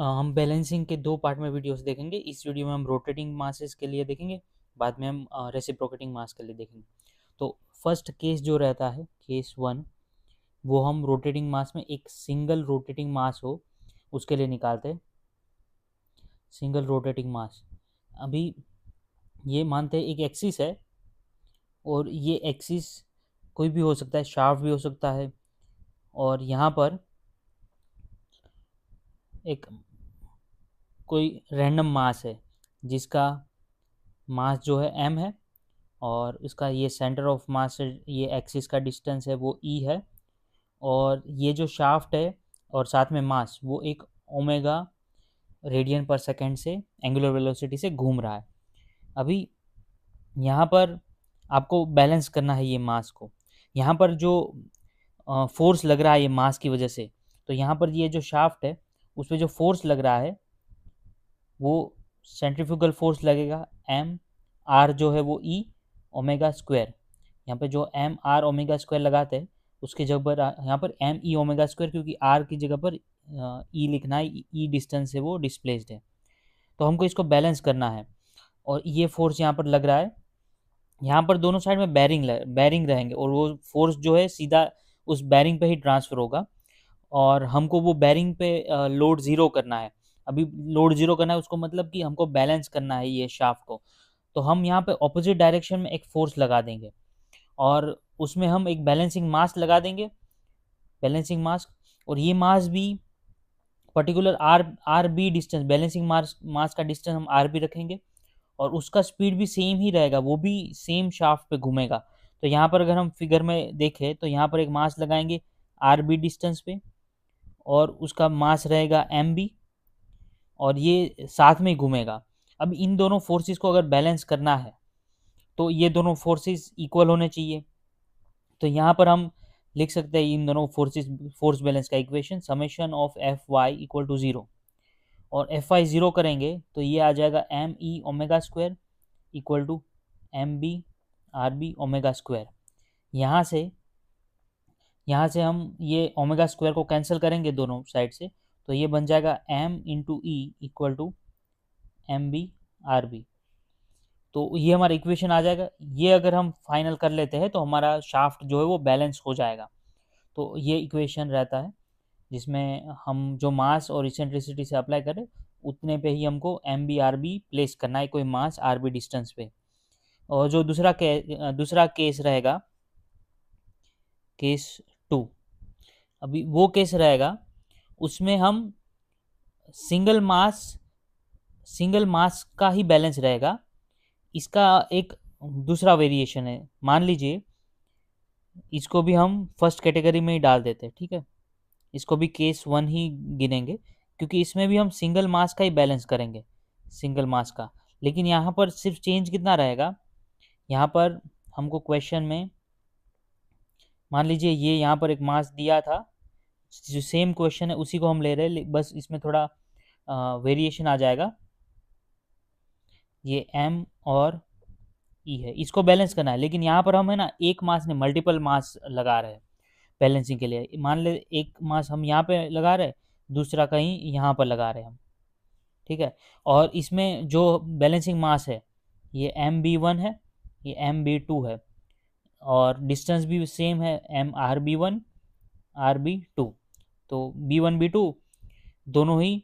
हम बैलेंसिंग के 2 पार्ट में वीडियोस देखेंगे। इस वीडियो में हम रोटेटिंग मासेस के लिए देखेंगे, बाद में हम रेसिप्रोकेटिंग मास के लिए देखेंगे। तो फर्स्ट केस जो रहता है, केस 1, वो हम रोटेटिंग मास में एक सिंगल रोटेटिंग मास हो उसके लिए निकालते हैं। सिंगल रोटेटिंग मास, अभी ये मानते हैं एक एक्सिस है और ये एक्सिस कोई भी हो सकता है, शाफ्ट भी हो सकता है, और यहाँ पर एक कोई रैंडम मास है जिसका मास जो है m है, और इसका ये सेंटर ऑफ मास से ये एक्सिस का डिस्टेंस है वो e है, और ये जो शाफ्ट है और साथ में मास वो एक ओमेगा रेडियन पर सेकेंड से एंगुलर वेलोसिटी से घूम रहा है। अभी यहाँ पर आपको बैलेंस करना है ये मास को। यहाँ पर जो फोर्स लग रहा है ये मास की वजह से, तो यहाँ पर ये जो शाफ्ट है उस पर जो फोर्स लग रहा है वो सेंट्रीफ्यूगल फोर्स लगेगा एम आर जो है वो ई ओमेगा स्क्वायर। यहाँ पे जो एम आर ओमेगा स्क्वायर लगाते हैं उसकी जगह पर यहाँ पर एम ई ओमेगा स्क्वायर, क्योंकि आर की जगह पर ई लिखना है, ई डिस्टेंस से वो डिस्प्लेस्ड है। तो हमको इसको बैलेंस करना है, और ये फोर्स यहाँ पर लग रहा है। यहाँ पर दोनों साइड में बैरिंग रहेंगे, और वो फोर्स जो है सीधा उस बैरिंग पे ही ट्रांसफर होगा, और हमको वो बैरिंग पे लोड ज़ीरो करना है। अभी लोड ज़ीरो करना है उसको मतलब कि हमको बैलेंस करना है ये शाफ्ट को। तो हम यहाँ पे ऑपोजिट डायरेक्शन में एक फोर्स लगा देंगे, और उसमें हम एक बैलेंसिंग मास लगा देंगे, बैलेंसिंग मास। और ये मास भी particular R B distance, balancing mass का डिस्टेंस हम आर बी रखेंगे, और उसका स्पीड भी सेम ही रहेगा, वो भी सेम शाफ्ट पे घूमेगा। तो यहाँ पर अगर हम फिगर में देखें तो यहाँ पर एक मास लगाएंगे आर बी डिस्टेंस पे, और उसका मास रहेगा एम बी, और ये साथ में घूमेगा। अब इन दोनों फोर्सेस को अगर बैलेंस करना है तो ये दोनों फोर्सेस इक्वल होने चाहिए। तो यहाँ पर हम लिख सकते हैं इन दोनों फोर्स बैलेंस का equation, summation of F Y equal to zero, और एफ वाई ज़ीरो करेंगे तो ये आ जाएगा M E omega square equal to M B R B omega square. यहाँ से हम ये ओमेगा स्क्वायर को कैंसिल करेंगे दोनों साइड से, तो ये बन जाएगा M into E equal to M B R B. तो ये हमारा इक्वेशन आ जाएगा। ये अगर हम फाइनल कर लेते हैं तो हमारा शाफ्ट जो है वो बैलेंस हो जाएगा। तो ये इक्वेशन रहता है जिसमें हम जो मास और इसेंट्रिसिटी से अप्लाई करें उतने पे ही हमको M B R B place करना है, कोई मास आर बी डिस्टेंस पे। और जो दूसरा केस रहेगा, केस 2, अभी वो केस रहेगा उसमें हम सिंगल मास का ही बैलेंस रहेगा। इसका एक दूसरा वेरिएशन है, मान लीजिए इसको भी हम फर्स्ट कैटेगरी में ही डाल देते हैं, ठीक है। इसको भी केस 1 ही गिनेंगे, क्योंकि इसमें भी हम सिंगल मास का ही बैलेंस करेंगे, सिंगल मास का। लेकिन यहाँ पर सिर्फ चेंज कितना रहेगा, यहाँ पर हमको क्वेश्चन में मान लीजिए ये यहाँ पर एक मास दिया था, जो सेम क्वेश्चन है उसी को हम ले रहे हैं, बस इसमें थोड़ा वेरिएशन आ जाएगा। ये m और e है, इसको बैलेंस करना है, लेकिन यहाँ पर हम है ना एक मास ने मल्टीपल मास लगा रहे हैं बैलेंसिंग के लिए। मान ले एक मास हम यहाँ पे लगा रहे हैं, दूसरा कहीं यहाँ पर लगा रहे हैं हम, ठीक है। और इसमें जो बैलेंसिंग मास है ये MB1 है, ये MB2 है, और डिस्टेंस भी सेम है MRB1 RB2। तो B1 B2 दोनों ही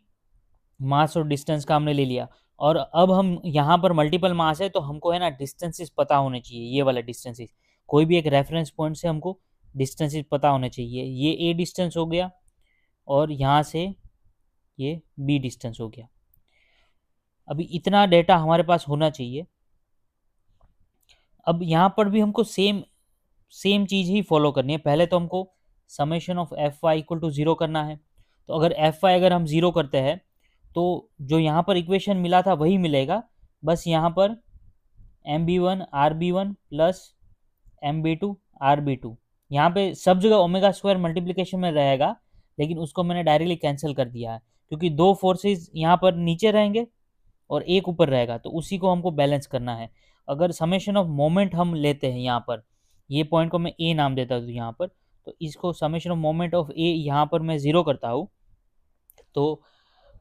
मास और डिस्टेंस का हमने ले लिया। और अब हम यहाँ पर मल्टीपल मास है तो हमको है ना डिस्टेंसेस पता होने चाहिए, ये वाला डिस्टेंसेस, कोई भी एक रेफरेंस पॉइंट से हमको डिस्टेंसेस पता होने चाहिए। ये ए डिस्टेंस हो गया, और यहाँ से ये बी डिस्टेंस हो गया। अभी इतना डेटा हमारे पास होना चाहिए। अब यहाँ पर भी हमको सेम चीज़ ही फॉलो करनी है। पहले तो हमको summation of F Y equal to zero करना है। तो अगर एफ वाई अगर हम ज़ीरो करते हैं तो जो यहाँ पर इक्वेशन मिला था वही मिलेगा, बस यहाँ पर MB1 RB1 plus MB2 RB2। यहाँ पे सब जगह ओमेगा स्क्वायर मल्टीप्लिकेशन में रहेगा, लेकिन उसको मैंने डायरेक्टली कैंसिल कर दिया है, क्योंकि दो फोर्सेस यहाँ पर नीचे रहेंगे और एक ऊपर रहेगा, तो उसी को हमको बैलेंस करना है। अगर समेशन ऑफ मोमेंट हम लेते हैं यहाँ पर, ये पॉइंट को मैं ए नाम देता हूँ यहाँ पर, तो इसको समेशन ऑफ मोमेंट ऑफ ए यहाँ पर मैं ज़ीरो करता हूँ, तो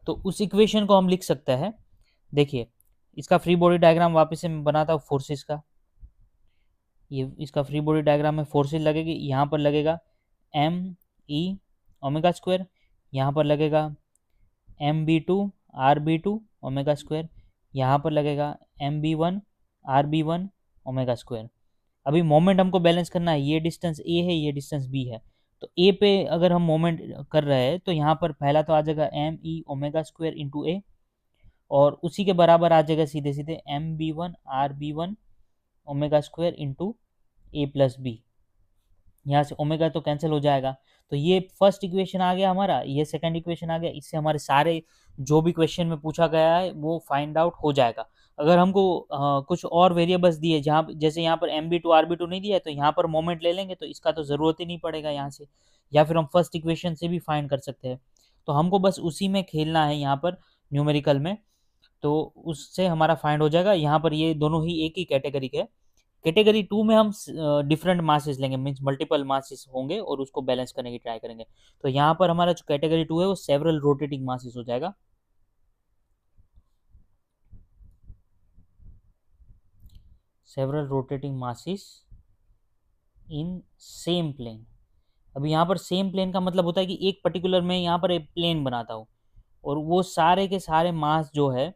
तो उस इक्वेशन को हम लिख सकते हैं। देखिए इसका फ्री बॉडी डायग्राम वापस से मैं बनाता हूँ फोर्सेस का। ये इसका फ्री बॉडी डायग्राम में फोर्सेस लगेगी, यहाँ पर लगेगा एम ई ओमेगा स्क्वायर, यहाँ पर लगेगा MB2 RB2 ओमेगा स्क्वायर, यहाँ पर लगेगा MB1 RB1 ओमेगा स्क्वायर। अभी मोमेंट हमको बैलेंस करना है, ये डिस्टेंस ए है, ये डिस्टेंस बी है। तो ए पे अगर हम मोमेंट कर रहे हैं तो यहाँ पर पहला तो आ जाएगा ME ओमेगा स्क्वायर इंटू ए, और उसी के बराबर आ जाएगा सीधे सीधे MB1 RB1 omega square into A plus B. यहाँ से ओमेगा तो कैंसिल हो जाएगा, तो ये फर्स्ट इक्वेशन आ गया हमारा, ये सेकंड इक्वेशन आ गया। इससे हमारे सारे जो भी क्वेश्चन में पूछा गया है वो फाइंड आउट हो जाएगा। अगर हमको कुछ और वेरिएबल्स दिए, जहाँ जैसे यहाँ पर MB2 RB2 नहीं दिया है, तो यहाँ पर मोमेंट ले लेंगे, तो इसका तो ज़रूरत ही नहीं पड़ेगा यहाँ से, या फिर हम फर्स्ट इक्वेशन से भी फाइंड कर सकते हैं। तो हमको बस उसी में खेलना है यहाँ पर न्यूमेरिकल में, तो उससे हमारा फाइंड हो जाएगा। यहाँ पर ये दोनों ही एक ही कैटेगरी के। कैटेगरी 2 में हम डिफरेंट मासेस लेंगे, मीन्स मल्टीपल मासेस होंगे और उसको बैलेंस करने की ट्राई करेंगे। तो यहाँ पर हमारा जो कैटेगरी 2 है वो सेवरल रोटेटिंग मासेस हो जाएगा। Several rotating masses in same plane. अभी यहाँ पर सेम प्लेन का मतलब होता है कि एक पर्टिकुलर मैं यहाँ पर एक प्लेन बनाता हूँ और वो सारे के सारे मास जो है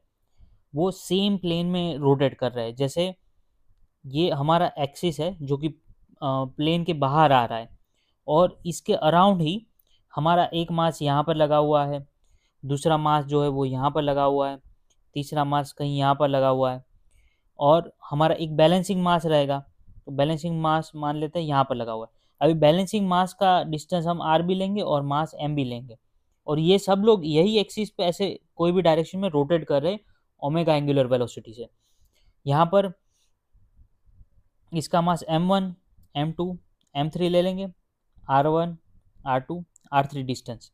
वो सेम प्लेन में रोटेट कर रहे हैं। जैसे ये हमारा एक्सिस है जो कि प्लेन के बाहर आ रहा है, और इसके अराउंड ही हमारा एक मास यहाँ पर लगा हुआ है, दूसरा मास जो है वो यहाँ पर लगा हुआ है, तीसरा मास कहीं यहाँ पर लगा हुआ है, और हमारा एक बैलेंसिंग मास रहेगा। तो बैलेंसिंग मास मान लेते हैं यहाँ पर लगा हुआ है। अभी बैलेंसिंग मास का डिस्टेंस हम आर भी लेंगे और मास एम भी लेंगे, और ये सब लोग यही एक्सिस पे ऐसे कोई भी डायरेक्शन में रोटेट कर रहे हैं ओमेगा एंगुलर वेलोसिटी से। यहाँ पर इसका मास M1 M2 M3 ले लेंगे, R1 R2 R3 डिस्टेंस।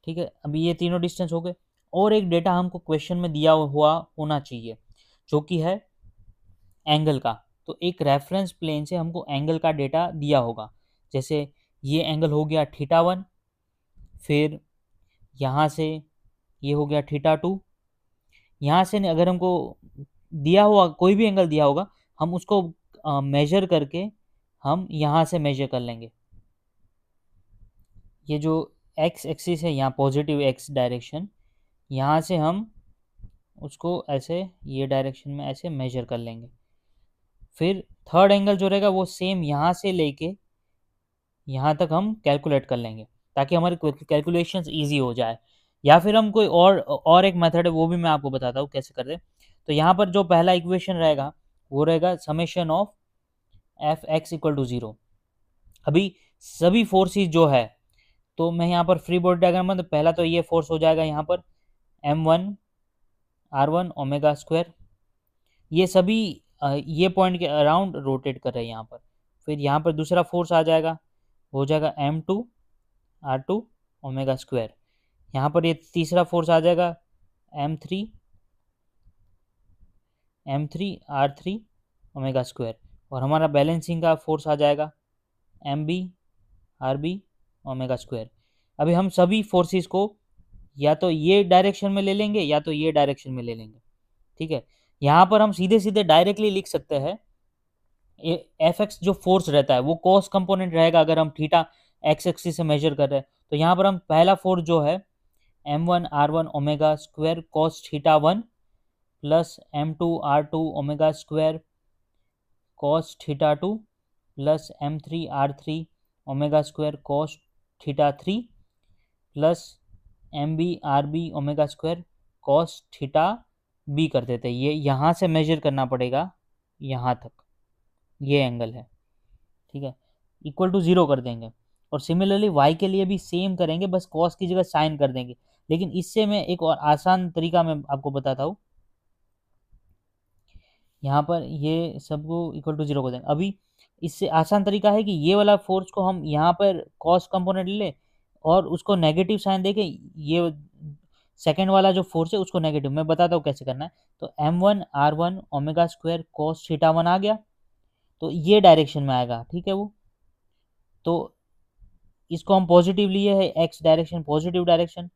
ठीक है, अभी ये तीनों डिस्टेंस हो गए, और एक डेटा हमको क्वेश्चन में दिया हुआ होना चाहिए जो कि है एंगल का। तो एक रेफरेंस प्लेन से हमको एंगल का डेटा दिया होगा। जैसे ये एंगल हो गया θ1, फिर यहाँ से ये हो गया θ2। यहाँ से अगर हमको दिया हुआ कोई भी एंगल दिया होगा, हम उसको मेजर करके हम यहाँ से मेजर कर लेंगे। ये जो एक्स एक्सिस है यहाँ पॉजिटिव एक्स डायरेक्शन, यहाँ से हम उसको ऐसे ये डायरेक्शन में ऐसे मेजर कर लेंगे। फिर थर्ड एंगल जो रहेगा वो सेम यहाँ से लेके यहाँ तक हम कैलकुलेट कर लेंगे, ताकि हमारी कैलकुलेशंस इजी हो जाए। या फिर हम कोई और एक मेथड है वो भी मैं आपको बताता हूँ कैसे करते हैं। तो यहाँ पर जो पहला इक्वेशन रहेगा वो रहेगा summation of F X equal to 0। अभी सभी फोर्सेस जो है, तो मैं यहाँ पर फ्री बॉडी डायग्राम में, तो पहला तो ये फोर्स हो जाएगा यहाँ पर M1 R1 ओमेगा स्क्वायर, ये सभी ये पॉइंट के अराउंड रोटेट कर रहे हैं यहाँ पर। फिर यहाँ पर दूसरा फोर्स आ जाएगा, हो जाएगा M2 R2 ओमेगा स्क्वायर। यहाँ पर ये तीसरा फोर्स आ जाएगा M3 R3 ओमेगा स्क्वायर, और हमारा बैलेंसिंग का फोर्स आ जाएगा MB RB ओमेगा स्क्वायर। अभी हम सभी फोर्सेस को या तो ये डायरेक्शन में ले लेंगे या तो ये डायरेक्शन में ले लेंगे। ठीक है, यहाँ पर हम सीधे सीधे डायरेक्टली लिख सकते हैं एफ एक्स जो फोर्स रहता है वो कॉस कंपोनेंट रहेगा अगर हम थीटा एक्स एक्सिस से मेजर कर रहे हैं। तो यहाँ पर हम पहला फोर्स जो है M1 R1 omega square cos θ1 plus M2 R2 omega square cos θ2 plus M3 R3 omega square cos θ3 plus MB RB omega square cos θB कर देते हैं। ये यहाँ से मेजर करना पड़ेगा यहाँ तक, ये एंगल है। ठीक है, इक्वल टू 0 कर देंगे। और सिमिलरली y के लिए भी सेम करेंगे, बस कॉस की जगह साइन कर देंगे। लेकिन इससे मैं एक और आसान तरीका मैं आपको बताता हूँ। यहाँ पर ये सबको इक्वल टू 0 कर देंगे। अभी इससे आसान तरीका है कि ये वाला फोर्स को हम यहाँ पर कॉस कंपोनेंट ले और उसको नेगेटिव साइन देके ये सेकेंड वाला जो फोर्स है उसको नेगेटिव, मैं बताता हूँ कैसे करना है। तो M1 R1 omega square cos θ1 आ गया, तो ये डायरेक्शन में आएगा। ठीक है, वो तो इसको हम पॉजिटिव लिए है, एक्स डायरेक्शन पॉजिटिव डायरेक्शन।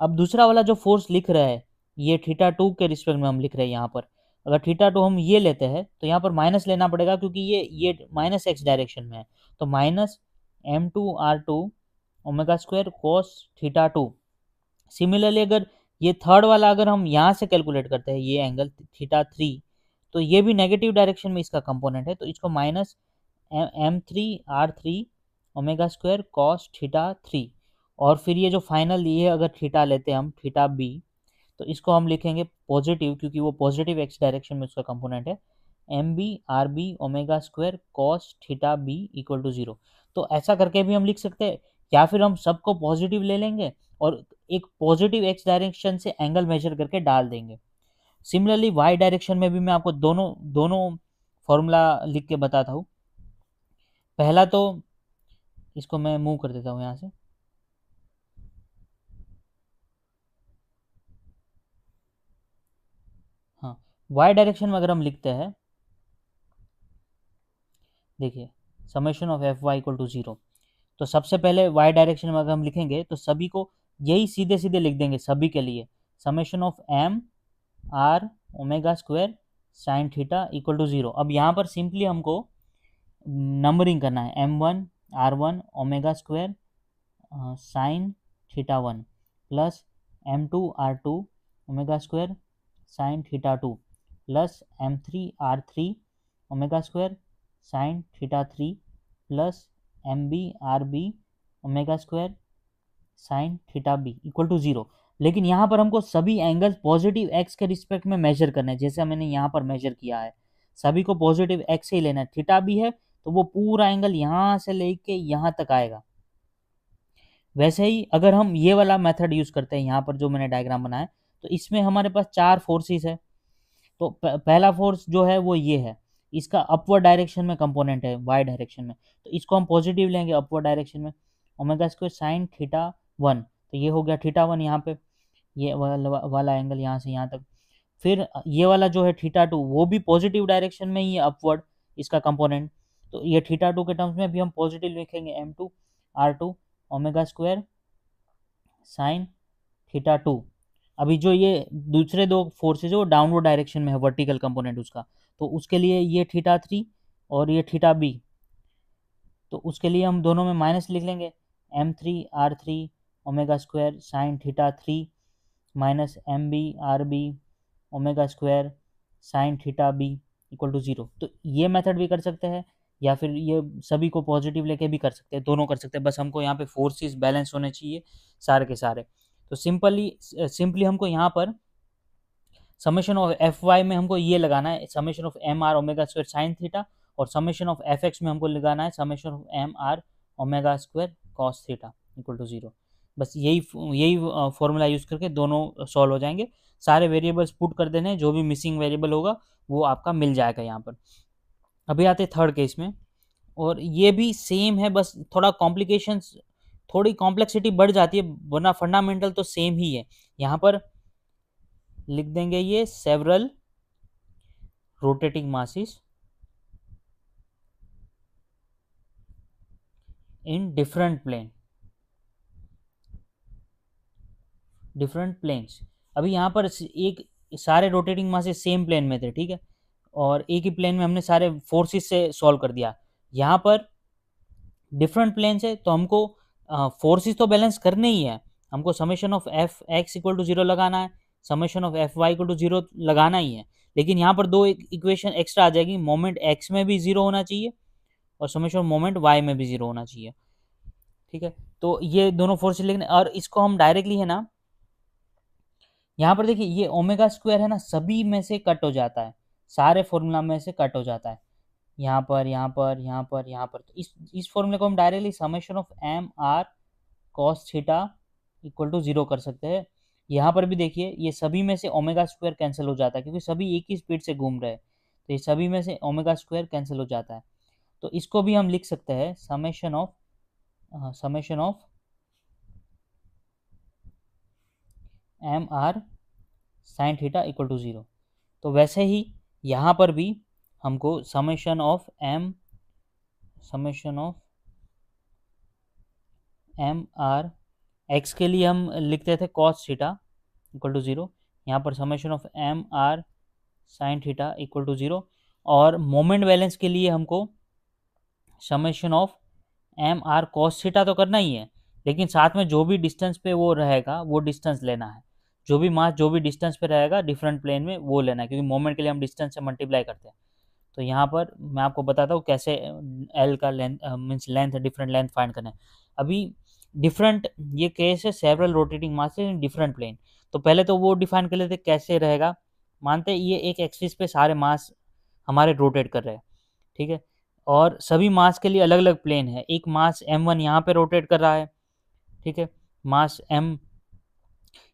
अब दूसरा वाला जो फोर्स लिख रहा है ये थीटा टू के रिस्पेक्ट में हम लिख रहे हैं यहाँ पर। अगर थीटा टू हम ये लेते हैं तो यहाँ पर माइनस लेना पड़ेगा क्योंकि ये माइनस एक्स डायरेक्शन में है। तो minus M2R2 omega square cos theta two. Similarly अगर ये थर्ड वाला अगर हम यहाँ से कैलकुलेट करते हैं ये एंगल थीटा थ्री, तो ये भी नेगेटिव डायरेक्शन में इसका कंपोनेंट है, तो इसको minus M3R3 omega square cos theta three. और फिर ये जो फाइनल ये अगर थीटा लेते हैं हम थीटा बी, तो इसको हम लिखेंगे पॉजिटिव क्योंकि वो पॉजिटिव एक्स डायरेक्शन में उसका कंपोनेंट है, MB/RB omega square cos theta B equal to zero. तो ऐसा करके भी हम लिख सकते हैं, या फिर हम सबको पॉजिटिव ले लेंगे और एक पॉजिटिव एक्स डायरेक्शन से एंगल मेजर करके डाल देंगे। सिमिलरली वाई डायरेक्शन में भी मैं आपको दोनों दोनों फॉर्मूला लिख के बताता हूँ। पहला तो इसको मैं मूव कर देता हूँ यहाँ से। हाँ, वाई डायरेक्शन में अगर हम लिखते हैं, देखिए summation of F Y equal to zero, तो सबसे पहले वाई डायरेक्शन में अगर हम लिखेंगे तो सभी को यही सीधे सीधे लिख देंगे सभी के लिए, summation of M R omega square sine theta equal to zero. अब यहाँ पर सिंपली हमको नंबरिंग करना है, M1R1 omega square sine theta one plus M2R2 omega square sine theta two plus M3R3 omega square sine theta three plus MB/RB omega square sine theta B equal to zero. लेकिन यहाँ पर हमको सभी angle positive X के respect में measure करना है, जैसे मैंने यहाँ पर मेजर किया है सभी को पॉजिटिव एक्स से ही लेना है। थीटा बी है तो वो पूरा एंगल यहाँ से लेके यहाँ तक आएगा। वैसे ही अगर हम ये वाला मेथड यूज करते हैं यहाँ पर जो मैंने डायग्राम बनाया, तो इसमें हमारे पास चार फोर्सेस है। तो पहला फोर्स जो है वो ये है, इसका अपवर्ड डायरेक्शन में कंपोनेंट है वाई डायरेक्शन में, तो इसको हम पॉजिटिव लेंगे अपवर्ड डायरेक्शन में, omega square sine theta one. तो ये हो गया थीटा वन यहाँ पे, ये वाला एंगल यहाँ से यहाँ तक। फिर ये वाला जो है थीटा टू वो भी पॉजिटिव डायरेक्शन में ही है अपवर्ड इसका कंपोनेंट, तो ये थीटा टू के टर्म्स में भी हम पॉजिटिव लिखेंगे M2R2 omega square sine theta to. अभी जो ये दूसरे दो फोर्सेज है वो डाउनवर्ड डायरेक्शन में है वर्टिकल कंपोनेंट उसका, तो उसके लिए ये थीटा थ्री और ये थीटा बी, तो उसके लिए हम दोनों में माइनस लिख लेंगे, M3R3 omega square sine theta three minus MB/RB omega square sine theta B equal to zero. तो ये मेथड भी कर सकते हैं या फिर ये सभी को पॉजिटिव लेके भी कर सकते हैं, दोनों कर सकते हैं, बस हमको यहाँ पे फोर्सेस बैलेंस होने चाहिए सारे के सारे। तो सिंपली हमको यहाँ पर समेशन ऑफ एफ वाई में हमको ये लगाना है summation of M R omega square sine theta, और समेशन ऑफ एफ एक्स में हमको लगाना है summation of M R omega square cos theta equal to zero. बस यही फॉर्मूला यूज करके दोनों सॉल्व हो जाएंगे। सारे वेरिएबल्स पुट कर देने, जो भी मिसिंग वेरिएबल होगा वो आपका मिल जाएगा यहाँ पर। अभी आते थर्ड केस में, और ये भी सेम है, बस थोड़ा कॉम्प्लिकेशंस थोड़ी कॉम्प्लेक्सिटी बढ़ जाती है, वरना फंडामेंटल तो सेम ही है। यहाँ पर लिख देंगे ये several rotating masses in different planes. अभी यहाँ पर एक सारे रोटेटिंग मासेस सेम प्लेन में थे, ठीक है, और एक ही प्लेन में हमने सारे फोर्सेस से सॉल्व कर दिया। यहाँ पर डिफरेंट प्लेन्स है तो हमको फोर्सेस तो बैलेंस करने ही है, हमको summation of F X equal to zero लगाना है, summation of F Y equal to zero लगाना ही है। लेकिन यहाँ पर दो इक्वेशन एक्स्ट्रा आ जाएगी, मोमेंट एक्स में भी जीरो होना चाहिए और समेशन ऑफ मोमेंट वाई में भी जीरो होना चाहिए, ठीक है। तो ये दोनों फोर्सेस लिखने, और इसको हम डायरेक्टली है ना, यहाँ पर देखिए ये ओमेगा स्क्वायर है ना सभी में से कट हो जाता है, सारे फॉर्मूला में से कट हो जाता है, यहाँ पर यहाँ पर यहाँ पर यहाँ पर। तो इस फॉर्मूले को हम directly summation of M R cos theta equal to zero कर सकते हैं। यहाँ पर भी देखिए ये सभी में से ओमेगा स्क्वायर कैंसिल हो जाता है क्योंकि सभी एक ही स्पीड से घूम रहे हैं, तो ये सभी में से ओमेगा स्क्वायर कैंसिल हो जाता है। तो इसको भी हम लिख सकते हैं summation of M R sine theta equal to zero. तो वैसे ही यहाँ पर भी हमको summation of M R X के लिए हम लिखते थे कॉस थीटा इक्वल टू 0, यहाँ पर summation of M R sine theta equal to 0, और मोमेंट बैलेंस के लिए हमको summation of M R cos theta तो करना ही है, लेकिन साथ में जो भी डिस्टेंस पे वो रहेगा वो डिस्टेंस लेना है, जो भी मास जो भी डिस्टेंस पे रहेगा डिफरेंट प्लेन में वो लेना है, क्योंकि मोमेंट के लिए हम डिस्टेंस से मल्टीप्लाई करते हैं। तो यहाँ पर मैं आपको बताता हूँ कैसे एल का length means length different length find करना है। अभी डिफरेंट ये केस है several rotating mass in different plane, तो पहले तो वो डिफाइन कर लेते कैसे रहेगा। मानते हैं ये एक एक्सिस पे सारे मास हमारे रोटेट कर रहे हैं, ठीक है, और सभी मास के लिए अलग अलग प्लेन है। एक मास m1 यहाँ पे रोटेट कर रहा है, ठीक है, मास m,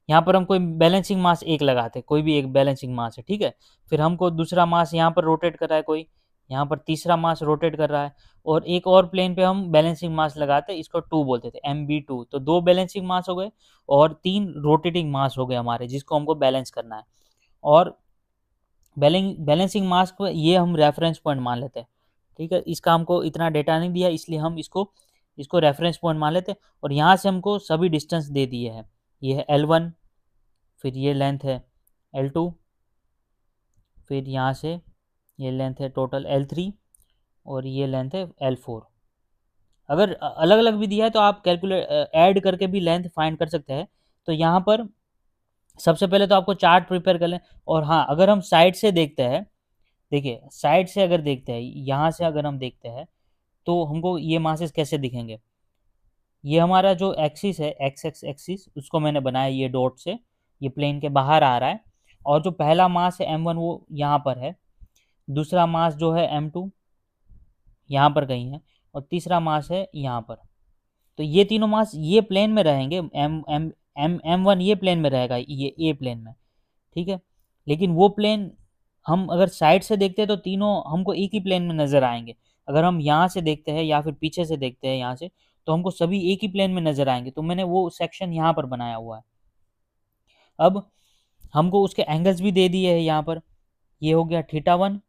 यहाँ पर हम कोई बैलेंसिंग मास एक लगाते, कोई भी एक बैलेंसिंग मास है, ठीक है, फिर हमको दूसरा मास यहाँ पर रोटेट कर रहा है कोई, यहाँ पर तीसरा मास रोटेट कर रहा है, और एक और प्लेन पे हम बैलेंसिंग मास लगाते, इसको 2 बोलते थे MB2। तो 2 बैलेंसिंग मास हो गए और 3 रोटेटिंग मास हो गए हमारे, जिसको हमको बैलेंस करना है। और बैलेंसिंग मास को ये हम रेफरेंस पॉइंट मान लेते हैं, ठीक है, इसका हमको इतना डेटा नहीं दिया इसलिए हम इसको इसको रेफरेंस पॉइंट मान लेते हैं। और यहाँ से हमको सभी डिस्टेंस दे दिए हैं, ये है L1, फिर ये लेंथ है L2, फिर यहाँ से ये लेंथ है टोटल L3, और ये लेंथ है L4। अगर अलग अलग भी दिया है तो आप कैलकुलेट ऐड करके भी लेंथ फाइंड कर सकते हैं। तो यहाँ पर सबसे पहले तो आपको चार्ट प्रिपेयर कर लें। और हाँ, अगर हम साइड से देखते हैं, देखिए साइड से अगर देखते हैं, यहाँ से अगर हम देखते हैं तो हमको ये मासेस कैसे दिखेंगे। ये हमारा जो एक्सिस है एक्स एक्स एक्सिस, उसको मैंने बनाया ये डॉट से, ये प्लेन के बाहर आ रहा है, और जो पहला मास है M1 वो यहाँ पर है, दूसरा मास जो है M2 यहाँ पर कहीं है, और तीसरा मास है यहाँ पर। तो ये तीनों मास ये प्लेन में रहेंगे, M1 ये प्लेन में रहेगा, ये ए प्लेन में, ठीक है। लेकिन वो प्लेन हम अगर साइड से देखते हैं तो तीनों हमको एक ही प्लेन में नज़र आएंगे। अगर हम यहाँ से देखते हैं या फिर पीछे से देखते हैं यहाँ से, तो हमको सभी एक ही प्लेन में नज़र आएंगे। तो मैंने वो सेक्शन यहाँ पर बनाया हुआ है। अब हमको उसके एंगल्स भी दे दिए हैं यहाँ पर, ये हो गया θ1,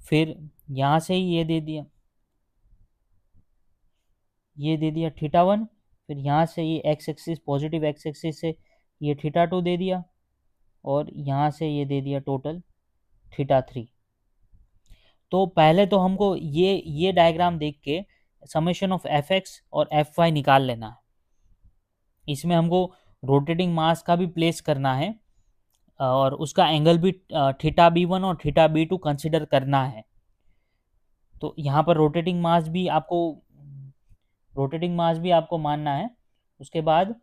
फिर यहाँ से ही ये दे दिया, ये दे दिया θ1, फिर यहाँ से ये x axis positive x axis से ये θ2 दे दिया, और यहाँ से ये दे दिया टोटल θ3। तो पहले तो हमको ये डायग्राम देख के समेशन ऑफ एफ एक्स और एफ वाई निकाल लेना है। इसमें हमको रोटेटिंग मास का भी प्लेस करना है, और उसका एंगल भी θB1 और θB2 कंसिडर करना है। तो यहाँ पर रोटेटिंग मास भी आपको मानना है। उसके बाद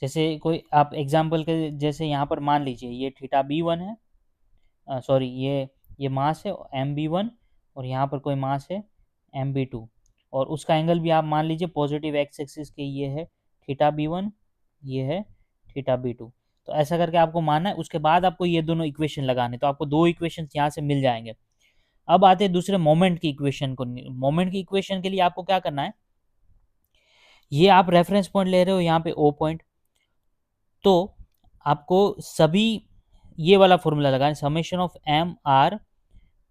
जैसे कोई आप एग्जांपल के जैसे यहाँ पर मान लीजिए ये θB1 है, सॉरी ये मास है MB1, और यहाँ पर कोई मास है MB2, और उसका एंगल भी आप मान लीजिए पॉजिटिव एक्स एक्सिस के ये है θB1, ये है θB2। तो ऐसा करके आपको मानना है। उसके बाद आपको ये दोनों इक्वेशन लगाने, तो आपको 2 इक्वेशन यहाँ से मिल जाएंगे। अब आते हैं दूसरे मोमेंट की इक्वेशन को। मोमेंट की इक्वेशन के लिए आपको क्या करना है, ये आप रेफरेंस पॉइंट ले रहे हो यहाँ पे O पॉइंट, तो आपको सभी ये वाला फॉर्मूला लगाना, summation of M R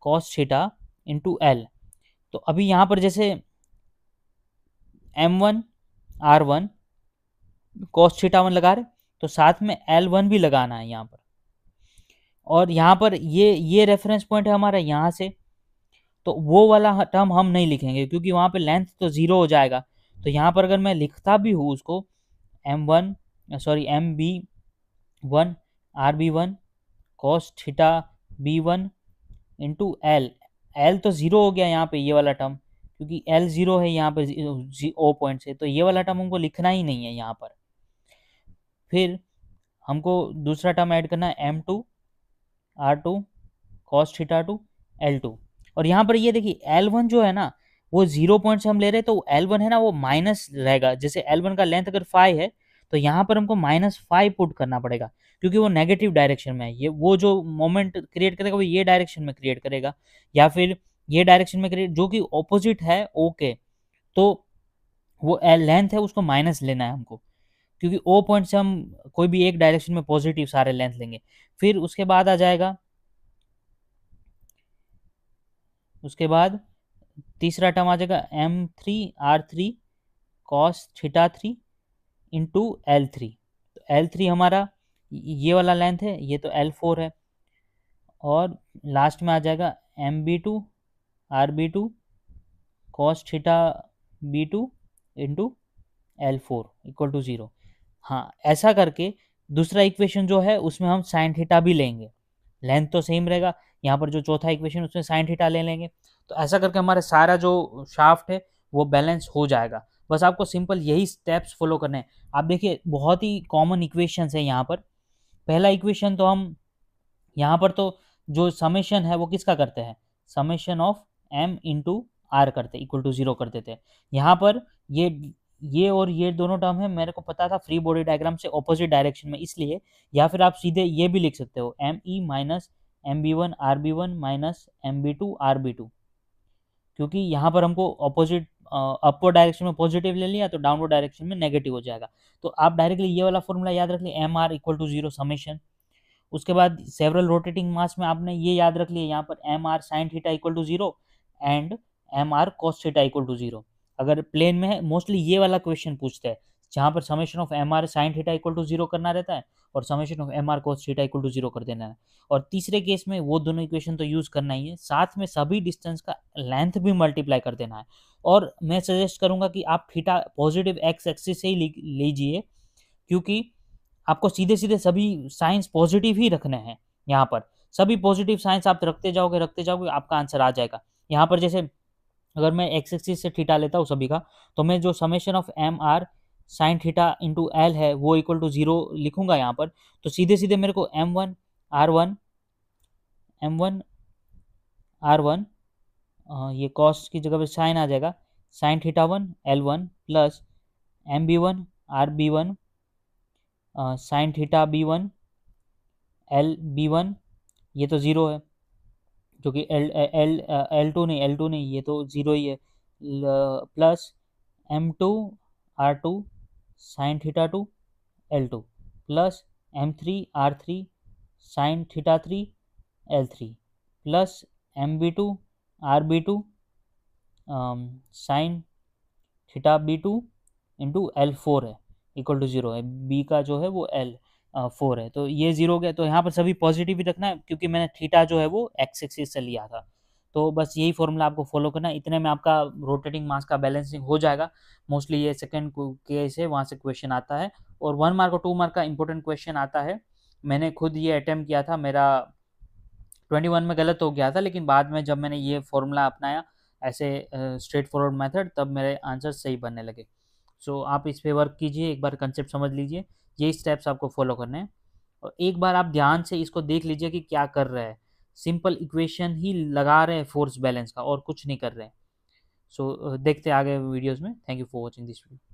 cos theta into L. तो अभी यहाँ पर जैसे M1 R1 कॉस θ1 लगा रहे, तो साथ में L1 भी लगाना है यहाँ पर। और यहाँ पर ये रेफरेंस पॉइंट है हमारा यहाँ से, तो वो वाला टर्म हम नहीं लिखेंगे क्योंकि वहाँ पे लेंथ तो 0 हो जाएगा। तो यहाँ पर अगर मैं लिखता भी हूँ उसको MB1 RB1 cos θB1 into L तो 0 हो गया यहाँ पे ये वाला टर्म, क्योंकि L 0 है यहाँ पे O पॉइंट से, तो ये वाला टर्म हमको लिखना ही नहीं है यहाँ पर। फिर हमको दूसरा टर्म ऐड करना है M2 R2 cos θ2 L2। और यहाँ पर ये देखिए L1 जो है ना वो 0 पॉइंट से हम ले रहे हैं, तो L1 है ना वो माइनस रहेगा। जैसे L1 का लेंथ अगर 5 है तो यहाँ पर हमको -5 पुट करना पड़ेगा, क्योंकि वो नेगेटिव डायरेक्शन में है। ये वो जो मोमेंट क्रिएट करेगा वो ये डायरेक्शन में क्रिएट करेगा, या फिर ये डायरेक्शन में क्रिएट जो कि ऑपोजिट है ओके। तो वो लेंथ है उसको माइनस लेना है हमको, क्योंकि O पॉइंट से हम कोई भी एक डायरेक्शन में पॉजिटिव सारे लेंथ लेंगे। फिर उसके बाद आ जाएगा, उसके बाद तीसरा टर्म आ जाएगा M3 R3 cos theta 3 into L3। तो L3 हमारा ये वाला लेंथ है, ये तो L4 है, और लास्ट में आ जाएगा MB2 RB2 cos theta B2 into L4 equal to 0। हाँ, ऐसा करके दूसरा इक्वेशन जो है उसमें हम साइन थीटा भी लेंगे, लेंथ तो सेम रहेगा, यहाँ पर जो चौथा इक्वेशन उसमें साइन थीटा ले लेंगे। तो ऐसा करके हमारा सारा जो शाफ्ट है वो बैलेंस हो जाएगा। बस आपको सिंपल यही स्टेप्स फॉलो करने हैं। आप देखिए बहुत ही कॉमन इक्वेशंस है यहाँ पर। पहला इक्वेशन तो हम यहाँ पर तो जो समेशन है वो किसका करते हैं, summation of m into R करते इक्वल टू 0 कर देते हैं। यहाँ पर ये और ये दोनों टर्म है, मेरे को पता था फ्री बॉडी डायग्राम से ऑपोजिट डायरेक्शन में इसलिए, या फिर आप सीधे ये भी लिख सकते हो ME minus MB1 RB1 minus MB2 RB2, क्योंकि यहाँ पर हमको ऑपोजिट अपवर्ड डायरेक्शन में पॉजिटिव ले लिया तो डाउनवर्ड डायरेक्शन में नेगेटिव हो जाएगा। तो आप डायरेक्टली ये वाला फॉर्मूला याद रख लिया, M R equal to 0 summation. उसके बाद सेवरल रोटेटिंग मास में आपने ये याद रख लिया, यहाँ पर M R sine theta equal to 0 and M R cos theta equal to 0। अगर प्लेन में है मोस्टली ये वाला क्वेश्चन पूछते हैं जहाँ पर summation of M R sine theta equal to 0 करना रहता है और summation of M R cos theta equal to 0 कर देना है। और तीसरे केस में वो दोनों इक्वेशन तो यूज करना ही है, साथ में सभी डिस्टेंस का लेंथ भी मल्टीप्लाई कर देना है। और मैं सजेस्ट करूंगा कि आप थीटा पॉजिटिव एक्स एक्सिस से ही लीजिए, क्योंकि आपको सीधे सीधे सभी साइंस पॉजिटिव ही रखने हैं। यहाँ पर सभी पॉजिटिव साइंस आप रखते जाओगे आपका आंसर आ जाएगा। यहाँ पर जैसे अगर मैं एक्स एक्सिस से थीटा लेता हूँ सभी का, तो मैं जो summation of M R sine theta into L है वो इक्वल टू 0 लिखूंगा यहाँ पर। तो सीधे सीधे मेरे को M1 R1 ये कॉस की जगह पे साइन आ जाएगा, sine theta 1 L1 plus MB1 RB1 sine theta B1 LB1, ये तो 0 है क्योंकि L2 नहीं, ये तो 0 ही है, plus M2 R2 sine theta 2 L2 plus M3 R3 sine theta 3 L3 plus MB2 RB2 sine theta B2 into L4 है equal to 0 है, B का जो है वो L4 है, तो ये 0 हो गया। तो यहाँ पर सभी पॉजिटिव ही रखना है क्योंकि मैंने थीटा जो है वो एक्स एक्सिस से लिया था। तो बस यही फॉर्मूला आपको फॉलो करना है, इतने में आपका रोटेटिंग मास का बैलेंसिंग हो जाएगा। मोस्टली ये सेकंड केस है, वहाँ से क्वेश्चन आता है, और 1 मार्क और 2 मार्क का इंपॉर्टेंट क्वेश्चन आता है। मैंने खुद ये अटेम्प्ट किया था, मेरा 21 में गलत हो गया था, लेकिन बाद में जब मैंने ये फॉर्मूला अपनाया ऐसे स्ट्रेट फॉरवर्ड मेथड, तब मेरे आंसर सही बनने लगे। सो आप इस पे वर्क कीजिए, एक बार कंसेप्ट समझ लीजिए, ये स्टेप्स आपको फॉलो करने हैं, और एक बार आप ध्यान से इसको देख लीजिए कि क्या कर रहे हैं। सिंपल इक्वेशन ही लगा रहे हैं फोर्स बैलेंस का, और कुछ नहीं कर रहे हैं। सो देखते आगे वीडियोस में। Thank you for watching this video.